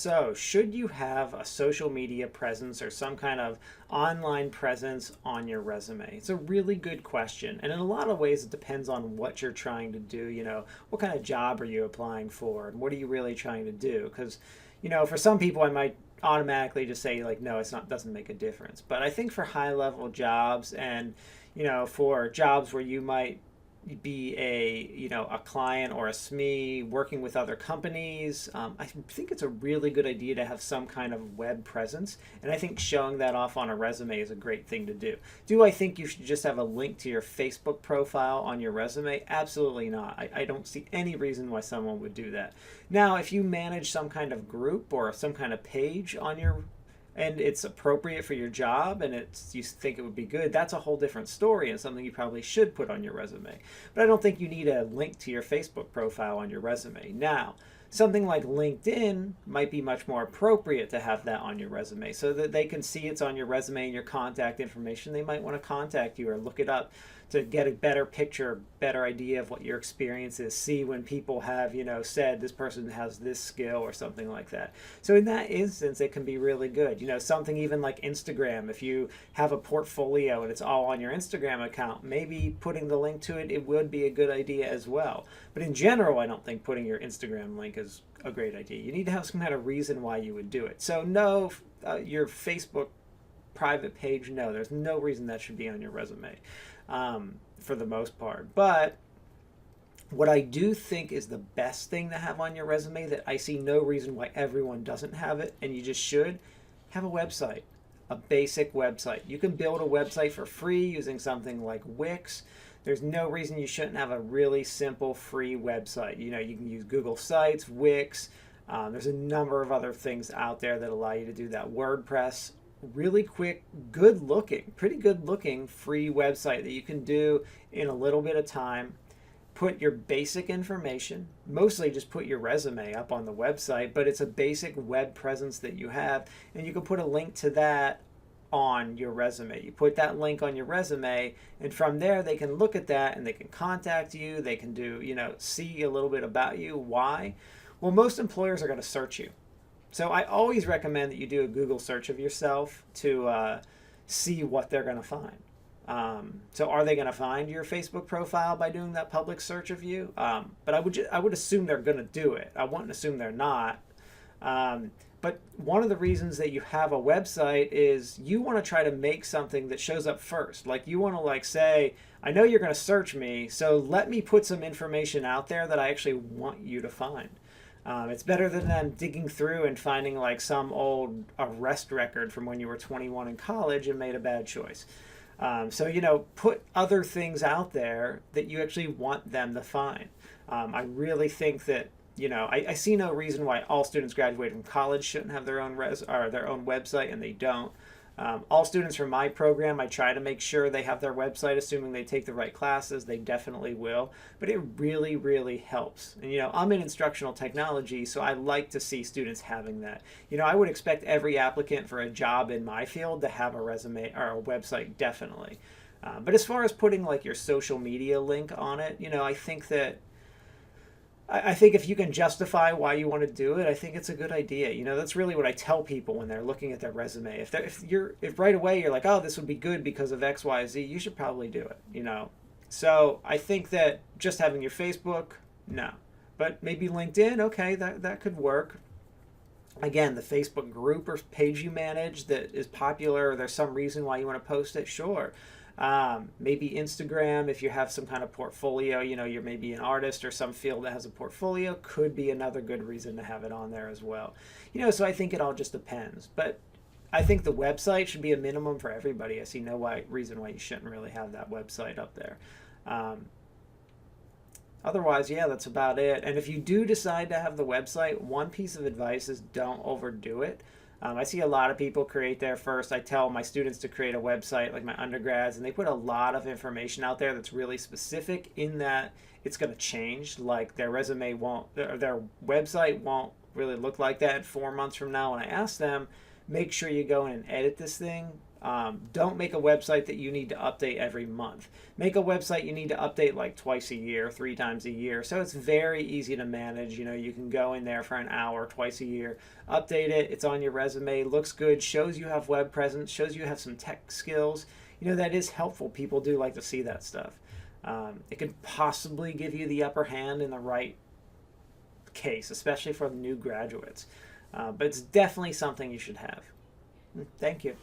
So, should you have a social media presence or some kind of online presence on your resume? It's a really good question. And in a lot of ways, it depends on what you're trying to do. What kind of job are you applying for? And what are you really trying to do? Because, for some people, I might automatically just say, like, no, it's not, doesn't make a difference. But I think for high level jobs and, for jobs where you might be a client or a SME working with other companies. I think it's a really good idea to have some kind of web presence, and I think showing that off on a resume is a great thing to do. Do I think you should just have a link to your Facebook profile on your resume? Absolutely not. I don't see any reason why someone would do that. Now, if you manage some kind of group or some kind of page on your and it's appropriate for your job and you think it would be good, that's a whole different story and something you probably should put on your resume. But I don't think you need a link to your Facebook profile on your resume. Now, something like LinkedIn might be much more appropriate to have that on your resume so that they can see it's on your resume and your contact information. They might want to contact you or look it up to get a better picture, better idea of what your experience is, see when people have, said this person has this skill or something like that. So in that instance, it can be really good. Something even like Instagram, if you have a portfolio and it's all on your Instagram account, maybe putting the link to it, it would be a good idea as well. But in general, I don't think putting your Instagram link is a great idea. You need to have some kind of reason why you would do it. So no, your Facebook private page, no, there's no reason that should be on your resume. For the most part. But what I do think is the best thing to have on your resume that I see no reason why everyone doesn't have it, and you just should, have a website, a basic website. You can build a website for free using something like Wix. There's no reason you shouldn't have a really simple free website. You can use Google Sites, Wix. There's a number of other things out there that allow you to do that. WordPress. Really quick, pretty good looking free website that you can do in a little bit of time. Put your basic information, mostly just put your resume up on the website, but it's a basic web presence that you have, and you can put a link to that on your resume. You put that link on your resume, and from there they can look at that and they can contact you. They can do, see a little bit about you. Why? Well, most employers are going to search you. So I always recommend that you do a Google search of yourself to see what they're going to find. So are they going to find your Facebook profile by doing that public search of you? But I would assume they're going to do it. I wouldn't assume they're not. But one of the reasons that you have a website is you want to try to make something that shows up first. Like you want to say, I know you're going to search me, so let me put some information out there that I actually want you to find. It's better than them digging through and finding like some old arrest record from when you were 21 in college and made a bad choice. So, put other things out there that you actually want them to find. I really think that, I see no reason why all students graduating from college shouldn't have their own their own website, and they don't. All students from my program, I try to make sure they have their website, assuming they take the right classes. They definitely will. But it really, really helps. And, I'm in instructional technology, so I like to see students having that. I would expect every applicant for a job in my field to have a resume or a website, definitely. But as far as putting like your social media link on it, I think if you can justify why you want to do it, I think it's a good idea. That's really what I tell people when they're looking at their resume. If right away you're like, oh, this would be good because of X, Y, Z, you should probably do it. So I think that just having your Facebook, no. But maybe LinkedIn, okay, that could work. Again, the Facebook group or page you manage that is popular, or there's some reason why you want to post it, sure. Maybe Instagram, if you have some kind of portfolio, you're maybe an artist or some field that has a portfolio, could be another good reason to have it on there as well. So I think it all just depends. But I think the website should be a minimum for everybody. I see no reason why you shouldn't really have that website up there. Otherwise, yeah, that's about it. And if you do decide to have the website, one piece of advice is don't overdo it. I see a lot of people create there first. I tell my students to create a website, like my undergrads, and they put a lot of information out there that's really specific in that it's going to change. Like their resume won't, or their website won't really look like that 4 months from now. When I ask them, make sure you go in and edit this thing. Don't make a website that you need to update every month. Make a website you need to update like twice a year, 3 times a year. So it's very easy to manage. You know, you can go in there for an hour twice a year, update it. It's on your resume, looks good, shows you have web presence, shows you have some tech skills. You know, that is helpful. People do like to see that stuff. It could possibly give you the upper hand in the right case, especially for new graduates. But it's definitely something you should have. Thank you.